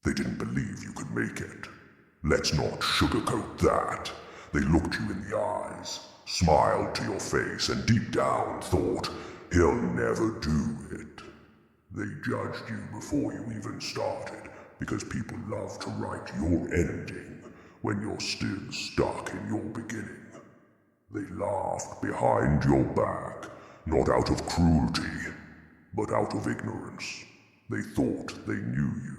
They didn't believe you could make it. Let's not sugarcoat that. They looked you in the eyes, smiled to your face, and deep down thought, he'll never do it. They judged you before you even started, because people love to write your ending when you're still stuck in your beginning. They laughed behind your back, not out of cruelty, but out of ignorance. They thought they knew you,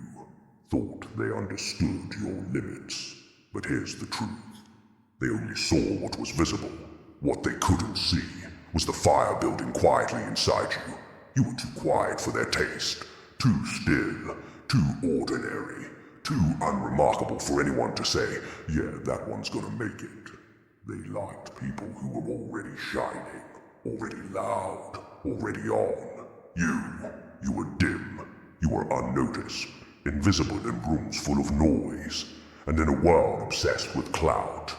thought they understood your limits. But here's the truth. They only saw what was visible. What they couldn't see was the fire building quietly inside you. You were too quiet for their taste, too still, too ordinary, too unremarkable for anyone to say, yeah, that one's gonna make it. They liked people who were already shining, already loud, already on. You were dim, you were unnoticed, invisible in rooms full of noise, and in a world obsessed with clout.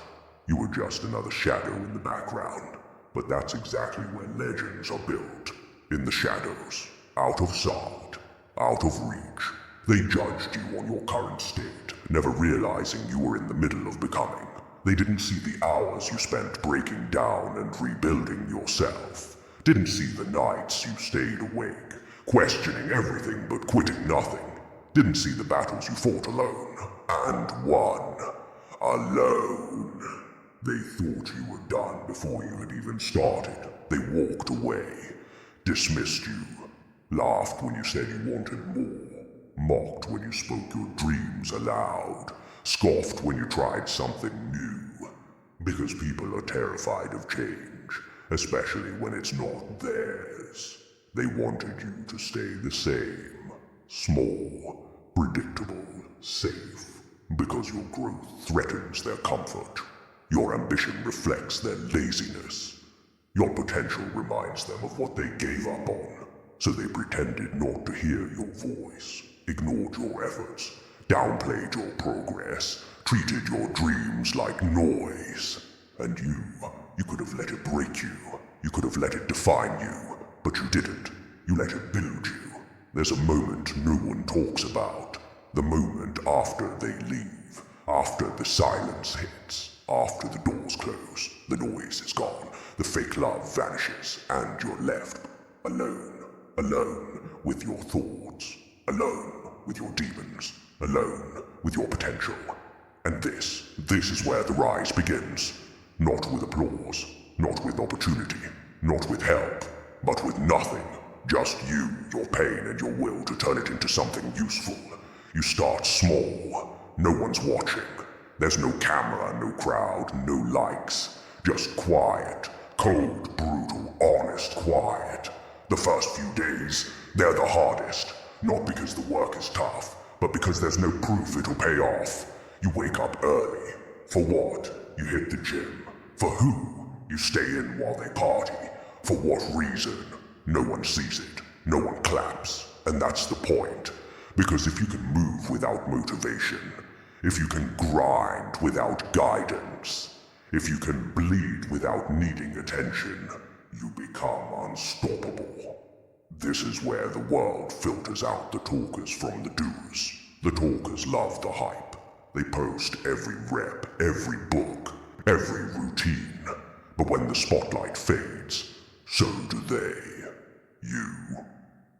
You were just another shadow in the background, but that's exactly where legends are built. In the shadows, out of sight, out of reach. They judged you on your current state, never realizing you were in the middle of becoming. They didn't see the hours you spent breaking down and rebuilding yourself. Didn't see the nights you stayed awake, questioning everything but quitting nothing. Didn't see the battles you fought alone, and won. Alone. They thought you were done before you had even started. They walked away, dismissed you, laughed when you said you wanted more, mocked when you spoke your dreams aloud, scoffed when you tried something new. Because people are terrified of change, especially when it's not theirs. They wanted you to stay the same, small, predictable, safe, because your growth threatens their comfort. Your ambition reflects their laziness. Your potential reminds them of what they gave up on, so they pretended not to hear your voice, ignored your efforts, downplayed your progress, treated your dreams like noise. And you could have let it break you. You could have let it define you, but you didn't. You let it build you. There's a moment no one talks about. The moment after they leave, after the silence hits. After the doors close, the noise is gone, the fake love vanishes, and you're left alone. Alone with your thoughts. Alone with your demons. Alone with your potential. And this is where the rise begins. Not with applause, not with opportunity, not with help, but with nothing. Just you, your pain, and your will to turn it into something useful. You start small. No one's watching. There's no camera, no crowd, no likes. Just quiet, cold, brutal, honest quiet. The first few days, they're the hardest. Not because the work is tough, but because there's no proof it'll pay off. You wake up early. For what? You hit the gym. For who? You stay in while they party. For what reason? No one sees it. No one claps. And that's the point. Because if you can move without motivation, if you can grind without guidance, if you can bleed without needing attention, you become unstoppable. This is where the world filters out the talkers from the doers. The talkers love the hype. They post every rep, every book, every routine. But when the spotlight fades, so do they.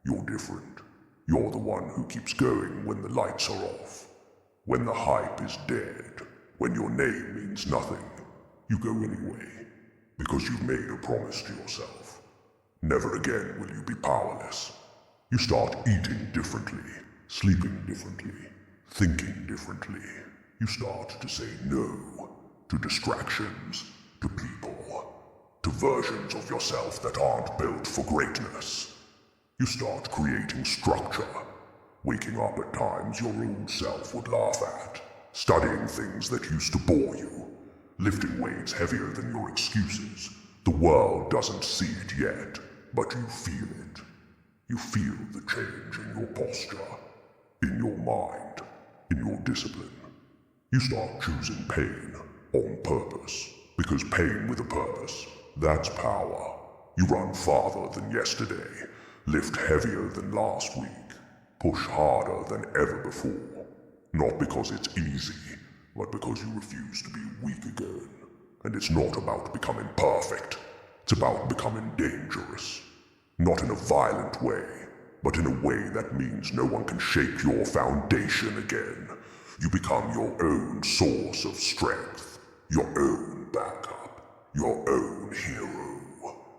You're different. You're the one who keeps going when the lights are off. When the hype is dead, when your name means nothing, you go anyway, because you've made a promise to yourself. Never again will you be powerless. You start eating differently, sleeping differently, thinking differently. You start to say no to distractions, to people, to versions of yourself that aren't built for greatness. You start creating structure. Waking up at times your old self would laugh at, studying things that used to bore you, lifting weights heavier than your excuses. The world doesn't see it yet, but you feel it. You feel the change in your posture, in your mind, in your discipline. You start choosing pain on purpose, because pain with a purpose, that's power. You run farther than yesterday, lift heavier than last week. Push harder than ever before. Not because it's easy, but because you refuse to be weak again. And it's not about becoming perfect. It's about becoming dangerous. Not in a violent way, but in a way that means no one can shake your foundation again. You become your own source of strength, your own backup, your own hero.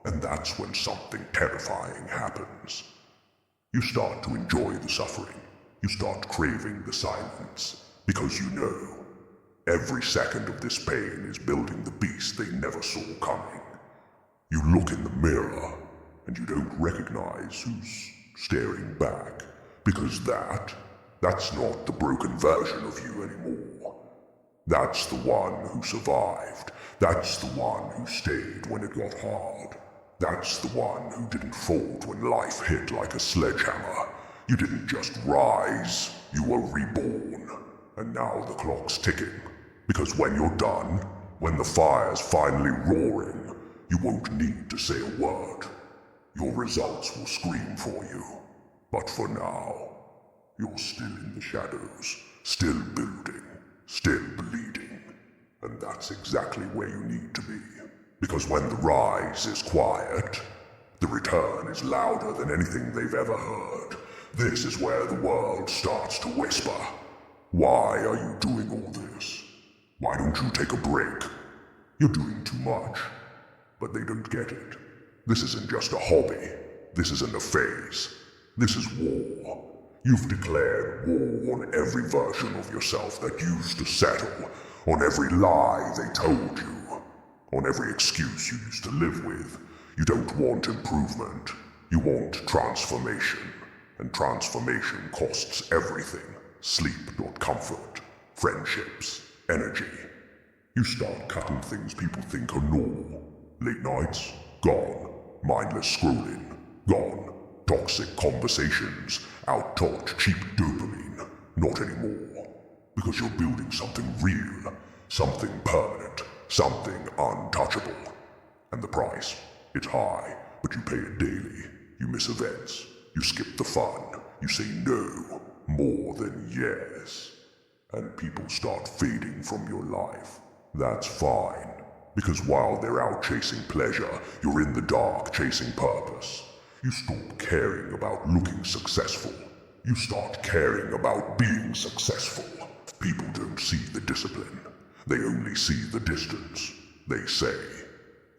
And that's when something terrifying happens. You start to enjoy the suffering. You start craving the silence, because you know every second of this pain is building the beast they never saw coming. You look in the mirror, and you don't recognize who's staring back, because that's not the broken version of you anymore. That's the one who survived. That's the one who stayed when it got hard. That's the one who didn't fold when life hit like a sledgehammer. You didn't just rise, you were reborn. And now the clock's ticking. Because when you're done, when the fire's finally roaring, you won't need to say a word. Your results will scream for you. But for now, you're still in the shadows, still building, still bleeding. And that's exactly where you need to be. Because when the rise is quiet, the return is louder than anything they've ever heard. This is where the world starts to whisper. Why are you doing all this? Why don't you take a break? You're doing too much. But they don't get it. This isn't just a hobby. This isn't a phase. This is war. You've declared war on every version of yourself that used to settle, on every lie they told you, on every excuse you used to live with. You don't want improvement. You want transformation. And transformation costs everything. Sleep, not comfort. Friendships, energy. You start cutting things people think are normal. Late nights, gone. Mindless scrolling, gone. Toxic conversations, out-talked cheap dopamine, not anymore. Because you're building something real, something permanent, something untouchable. And the price, it's high, but you pay it daily. You miss events, you skip the fun, you say no, more than yes. And people start fading from your life. That's fine. Because while they're out chasing pleasure, you're in the dark chasing purpose. You stop caring about looking successful. You start caring about being successful. People don't see the discipline. They only see the distance. They say,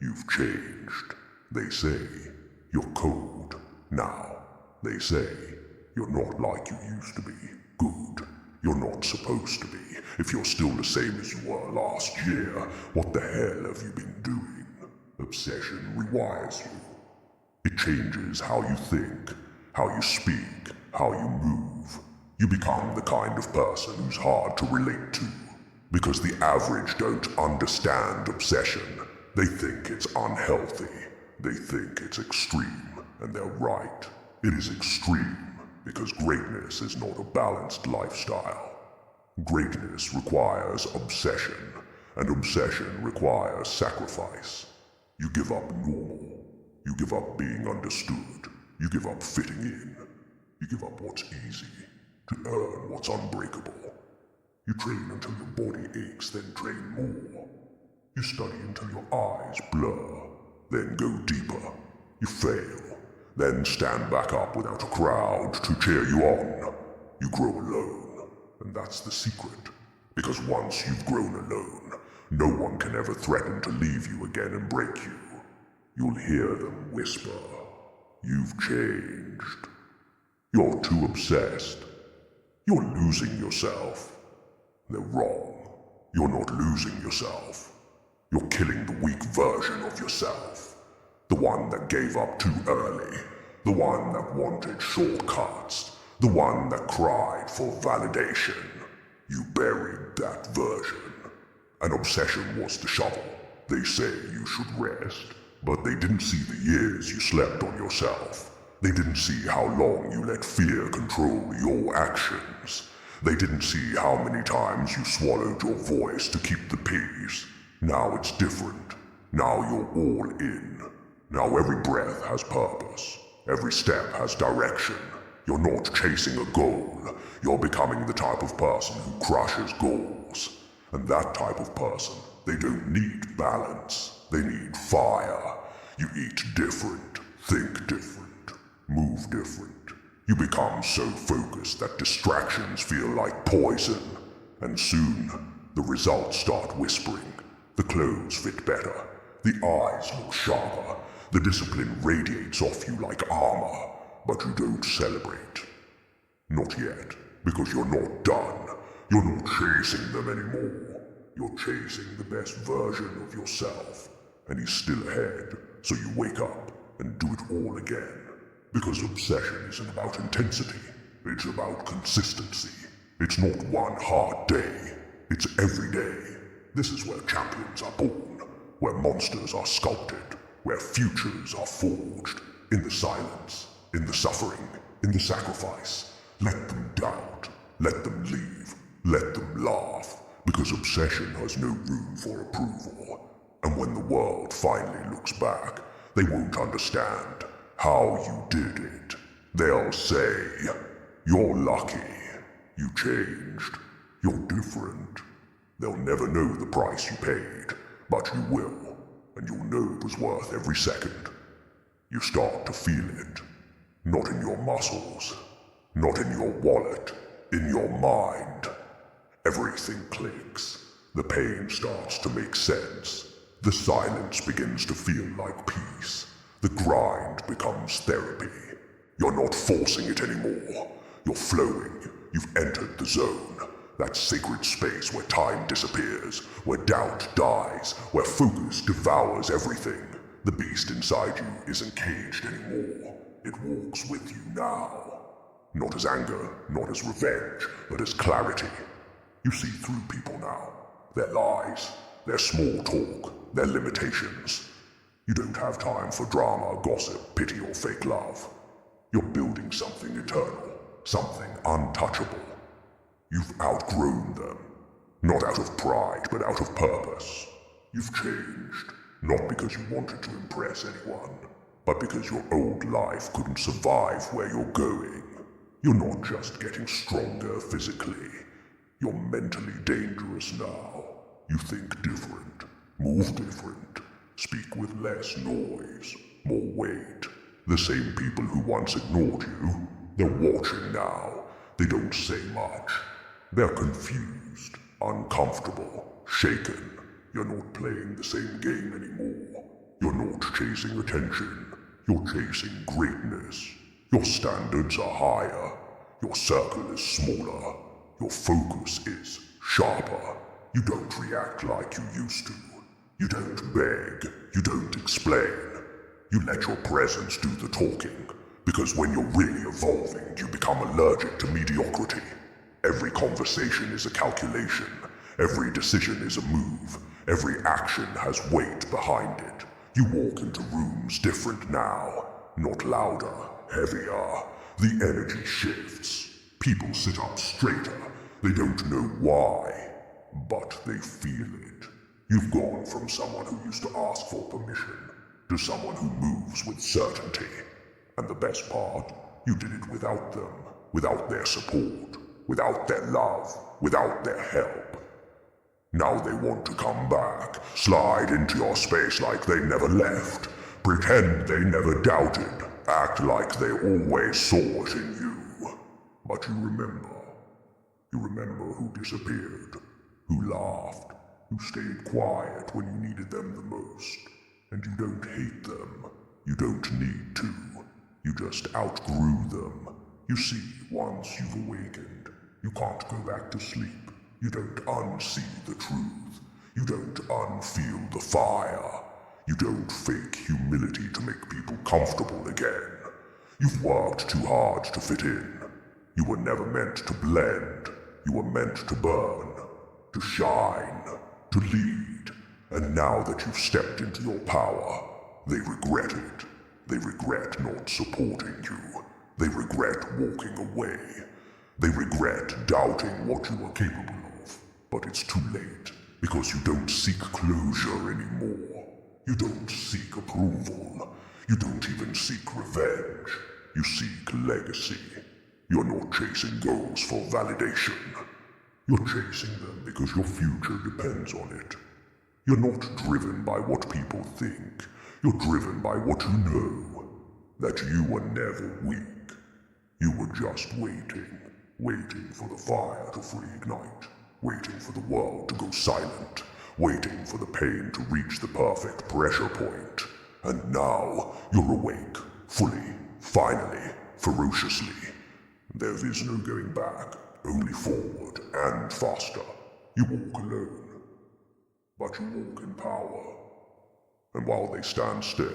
you've changed. They say, you're cold now. They say, you're not like you used to be. Good. You're not supposed to be. If you're still the same as you were last year, what the hell have you been doing? Obsession rewires you. It changes how you think, how you speak, how you move. You become the kind of person who's hard to relate to. Because the average don't understand obsession. They think it's unhealthy. They think it's extreme, and they're right. It is extreme. Because greatness is not a balanced lifestyle. Greatness requires obsession, and obsession requires sacrifice. You give up normal. You give up being understood. You give up fitting in. You give up what's easy to earn what's unbreakable. You train until your body aches, then train more. You study until your eyes blur, then go deeper. You fail. Then stand back up without a crowd to cheer you on. You grow alone, and that's the secret. Because once you've grown alone, no one can ever threaten to leave you again and break you. You'll hear them whisper, you've changed. You're too obsessed. You're losing yourself. They're wrong. You're not losing yourself. You're killing the weak version of yourself. The one that gave up too early. The one that wanted shortcuts. The one that cried for validation. You buried that version. An obsession was the shovel. They say you should rest, but they didn't see the years you slept on yourself. They didn't see how long you let fear control your actions. They didn't see how many times you swallowed your voice to keep the peace. Now it's different. Now you're all in. Now every breath has purpose. Every step has direction. You're not chasing a goal. You're becoming the type of person who crushes goals. And that type of person, they don't need balance. They need fire. You eat different, think different, move different. You become so focused that distractions feel like poison. And soon, the results start whispering. The clothes fit better. The eyes look sharper. The discipline radiates off you like armor. But you don't celebrate. Not yet, because you're not done. You're not chasing them anymore. You're chasing the best version of yourself. And he's still ahead, so you wake up and do it all again. Because obsession isn't about intensity. It's about consistency. It's not one hard day. It's every day. This is where champions are born. Where monsters are sculpted. Where futures are forged. In the silence. In the suffering, in the sacrifice. Let them doubt, let them leave, let them laugh, because obsession has no room for approval. And when the world finally looks back, they won't understand how you did it. They'll say, you're lucky, you changed, you're different. They'll never know the price you paid, but you will, and you'll know it was worth every second. You start to feel it. Not in your muscles, not in your wallet, in your mind. Everything clicks. The pain starts to make sense. The silence begins to feel like peace. The grind becomes therapy. You're not forcing it anymore. You're flowing. You've entered the zone. That sacred space where time disappears, where doubt dies, where focus devours everything. The beast inside you isn't caged anymore. It walks with you now. Not as anger, not as revenge, but as clarity. You see through people now. Their lies, their small talk, their limitations. You don't have time for drama, gossip, pity, or fake love. You're building something eternal, something untouchable. You've outgrown them. Not out of pride, but out of purpose. You've changed, not because you wanted to impress anyone, but because your old life couldn't survive where you're going. You're not just getting stronger physically. You're mentally dangerous now. You think different, move different, speak with less noise, more weight. The same people who once ignored you, they're watching now. They don't say much. They're confused, uncomfortable, shaken. You're not playing the same game anymore. You're not chasing attention. You're chasing greatness. Your standards are higher. Your circle is smaller. Your focus is sharper. You don't react like you used to. You don't beg. You don't explain. You let your presence do the talking. Because when you're really evolving, you become allergic to mediocrity. Every conversation is a calculation. Every decision is a move. Every action has weight behind it. You walk into rooms different now. Not louder, heavier. The energy shifts. People sit up straighter. They don't know why, but they feel it. You've gone from someone who used to ask for permission to someone who moves with certainty. And the best part, you did it without them, without their support, without their love, without their help. Now they want to come back, slide into your space like they never left, pretend they never doubted, act like they always saw it in you. But you remember who disappeared, who laughed, who stayed quiet when you needed them the most. And you don't hate them, you don't need to, you just outgrew them. You see, once you've awakened, you can't go back to sleep. You don't unsee the truth. You don't unfeel the fire. You don't fake humility to make people comfortable again. You've worked too hard to fit in. You were never meant to blend. You were meant to burn, to shine, to lead. And now that you've stepped into your power, they regret it. They regret not supporting you. They regret walking away. They regret doubting what you are capable of. But it's too late, because you don't seek closure anymore. You don't seek approval. You don't even seek revenge. You seek legacy. You're not chasing goals for validation. You're chasing them because your future depends on it. You're not driven by what people think. You're driven by what you know. That you were never weak. You were just waiting for the fire to fully ignite, waiting for the world to go silent, waiting for the pain to reach the perfect pressure point. And now you're awake, fully, finally, ferociously. There is no going back, only forward and faster. You walk alone, but you walk in power. And while they stand still,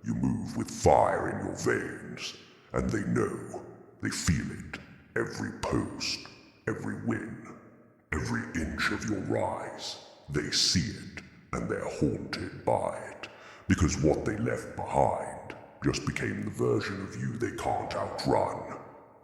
you move with fire in your veins, and they know, they feel it, every post, every win, every inch of your rise. They see it, and they're haunted by it, because what they left behind just became the version of you they can't outrun.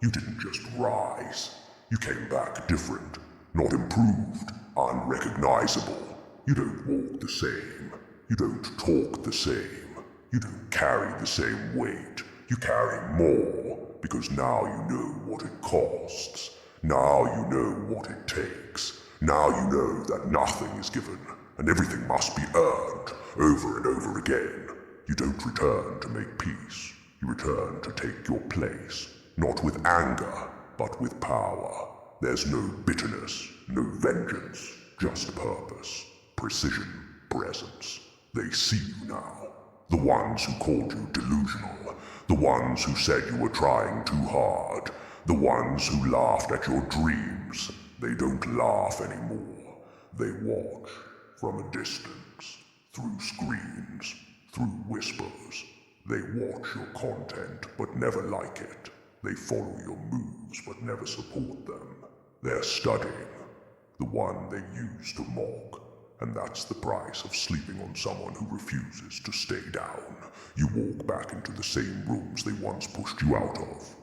You didn't just rise, you came back different, not improved, unrecognizable. You don't walk the same, you don't talk the same, you don't carry the same weight. You carry more, because now you know what it costs. Now you know what it takes. Now you know that nothing is given, and everything must be earned, over and over again. You don't return to make peace. You return to take your place, not with anger, but with power. There's no bitterness, no vengeance, just purpose, precision, presence. They see you now. The ones who called you delusional, the ones who said you were trying too hard, the ones who laughed at your dreams. They don't laugh anymore. They watch from a distance, through screens, through whispers. They watch your content but never like it. They follow your moves but never support them. They're studying, the one they used to mock. And that's the price of sleeping on someone who refuses to stay down. You walk back into the same rooms they once pushed you out of.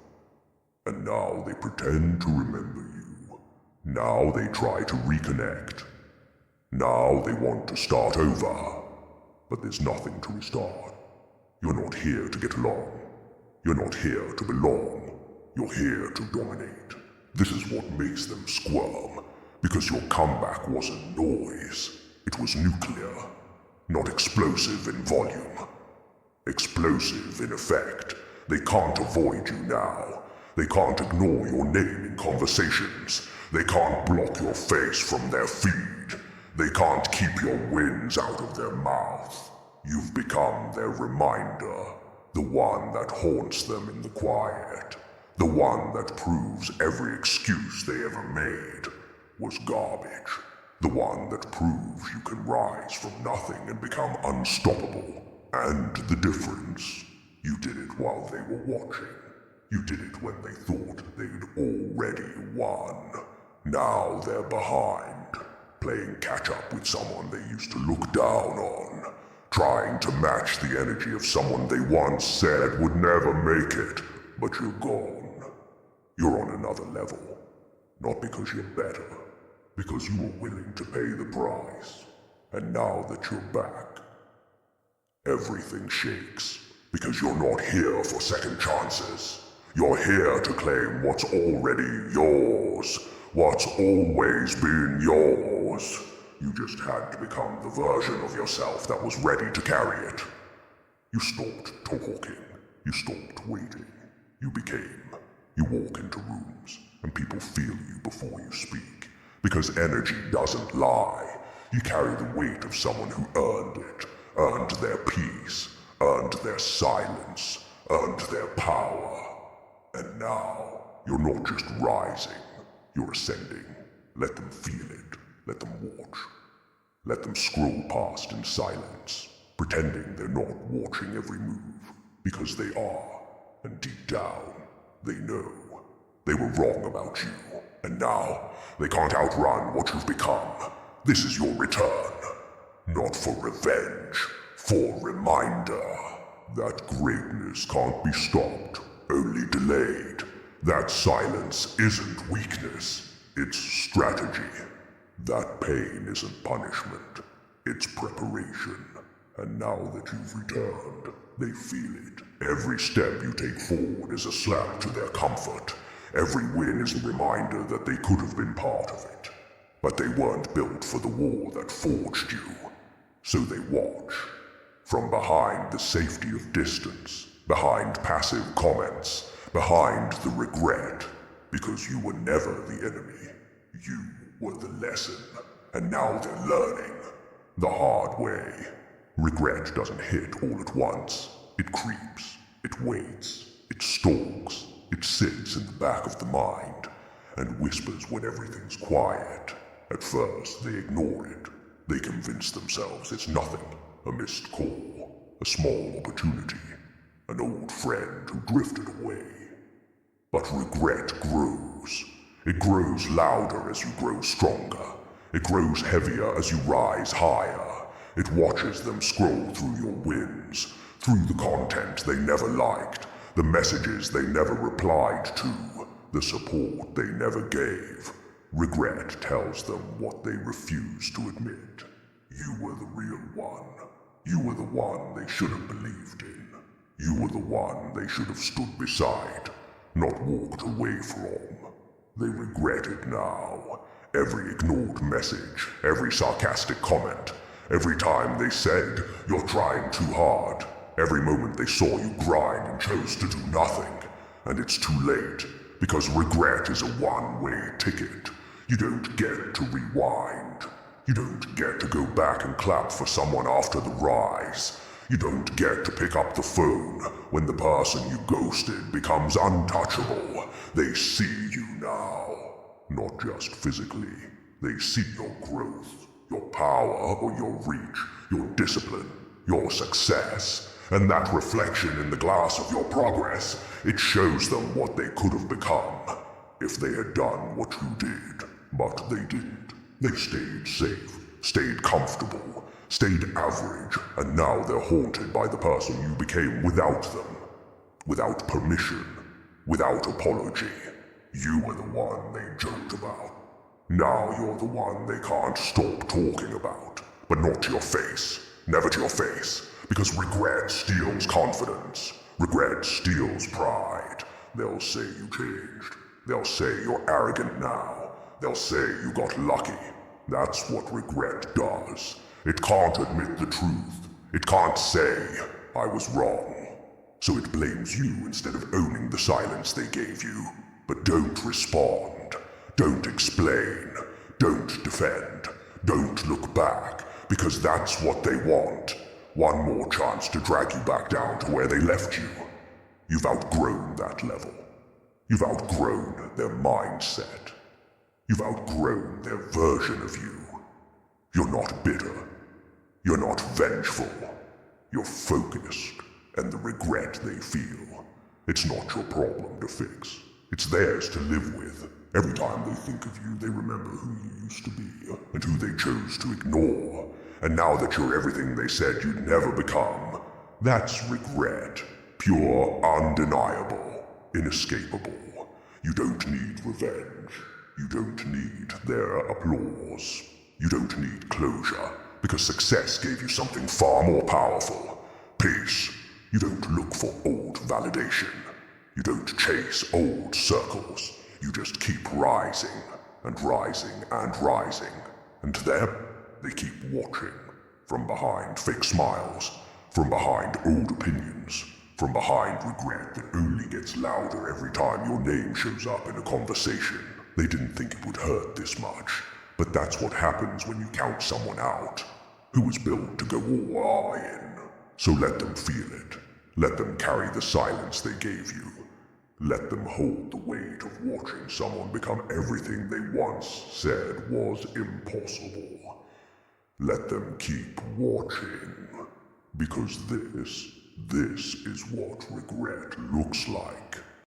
And now they pretend to remember you. Now they try to reconnect. Now they want to start over. But there's nothing to restart. You're not here to get along. You're not here to belong. You're here to dominate. This is what makes them squirm. Because your comeback wasn't noise. It was nuclear, not explosive in volume. Explosive in effect. They can't avoid you now. They can't ignore your name in conversations. They can't block your face from their feed. They can't keep your wins out of their mouth. You've become their reminder, the one that haunts them in the quiet, the one that proves every excuse they ever made was garbage. The one that proves you can rise from nothing and become unstoppable. And the difference, you did it while they were watching. You did it when they thought they'd already won. Now they're behind, playing catch-up with someone they used to look down on, trying to match the energy of someone they once said would never make it. But you're gone. You're on another level. Not because you're better, because you were willing to pay the price. And now that you're back, everything shakes, because you're not here for second chances. You're here to claim what's already yours, what's always been yours. You just had to become the version of yourself that was ready to carry it. You stopped talking. You stopped waiting. You became. You walk into rooms, and people feel you before you speak. Because energy doesn't lie. You carry the weight of someone who earned it, earned their peace, earned their silence, earned their power. And now, you're not just rising, you're ascending. Let them feel it. Let them watch. Let them scroll past in silence, pretending they're not watching every move, because they are. And deep down, they know. They were wrong about you, and now they can't outrun what you've become. This is your return. Not for revenge, for reminder. That greatness can't be stopped, only delayed. That silence isn't weakness, it's strategy. That pain isn't punishment, it's preparation. And now that you've returned, they feel it. Every step you take forward is a slap to their comfort. Every win is a reminder that they could have been part of it. But they weren't built for the war that forged you. So they watch. From behind the safety of distance, behind passive comments, behind the regret. Because you were never the enemy. You were the lesson. And now they're learning. The hard way. Regret doesn't hit all at once. It creeps. It waits. It stalks. It sits in the back of the mind and whispers when everything's quiet. At first, they ignore it. They convince themselves it's nothing. A missed call. A small opportunity. An old friend who drifted away. But regret grows. It grows louder as you grow stronger. It grows heavier as you rise higher. It watches them scroll through your wins, through the content they never liked, the messages they never replied to, the support they never gave. Regret tells them what they refuse to admit. You were the real one. You were the one they should have believed in. You were the one they should have stood beside, not walked away from. They regret it now. Every ignored message, every sarcastic comment, every time they said, "You're trying too hard," every moment they saw you grind and chose to do nothing. And it's too late, because regret is a one-way ticket. You don't get to rewind. You don't get to go back and clap for someone after the rise. You don't get to pick up the phone when the person you ghosted becomes untouchable. They see you now. Not just physically. They see your growth, your power or your reach, your discipline, your success. And that reflection in the glass of your progress, it shows them what they could have become if they had done what you did. But they didn't. They stayed safe, stayed comfortable, stayed average, and now they're haunted by the person you became without them. Without permission, without apology. You were the one they joked about. Now you're the one they can't stop talking about. But not to your face. Never to your face. Because regret steals confidence. Regret steals pride. They'll say you changed. They'll say you're arrogant now. They'll say you got lucky. That's what regret does. It can't admit the truth. It can't say, "I was wrong." So it blames you instead of owning the silence they gave you. But don't respond. Don't explain. Don't defend. Don't look back, because that's what they want. One more chance to drag you back down to where they left you. You've outgrown that level. You've outgrown their mindset. You've outgrown their version of you. You're not bitter. You're not vengeful. You're focused, and the regret they feel, it's not your problem to fix. It's theirs to live with. Every time they think of you, they remember who you used to be, and who they chose to ignore. And now that you're everything they said you'd never become, that's regret. Pure, undeniable, inescapable. You don't need revenge. You don't need their applause. You don't need closure, because success gave you something far more powerful. Peace. You don't look for old validation. You don't chase old circles. You just keep rising, and rising, and rising. And them, they keep watching. From behind fake smiles. From behind old opinions. From behind regret that only gets louder every time your name shows up in a conversation. They didn't think it would hurt this much. But that's what happens when you count someone out. Who was built to go all in. So let them feel it. Let them carry the silence they gave you. Let them hold the weight of watching someone become everything they once said was impossible. Let them keep watching. Because this is what regret looks like.